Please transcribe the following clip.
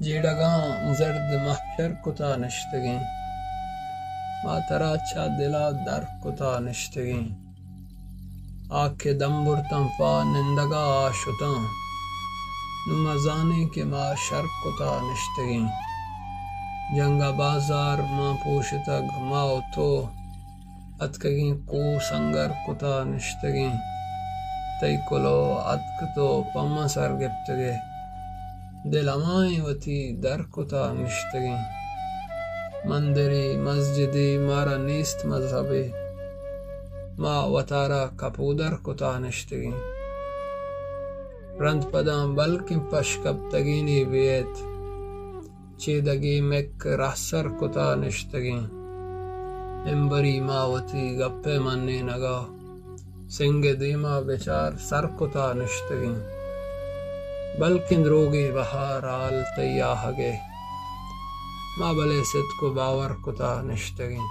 جیڑگاں زرد محشر کتا نشتگیں، ما ترا چا دلا در کتا نشتگیں، آکھ دم برتم پا نندگا آشتاں، نو مزانے کہ ما شر کتا نشتگیں، جنگا بازار ما پوشتگ ما و تو، اتکگیں کو سنگر کتا نشتگیں، تئی کلو اتک تو پما سر گپتگے، دل امائیں وتی در کتا نشتگیں، مندری مسجدی مارا نیست مذہبے، ما وتارا کپودر کتا نشتگیں، رند پداں بلکہ پشکب تگینی بیت، چیدگی مک رہسر کتا نشتگیں، امبری ما وتی گپے منی نگا، سنگ دیما بچار سر کتا نشتگیں، بلکہ دروگی بہار آل تیا ہگے، ما بلے ست کو باور کتا نشتگیں۔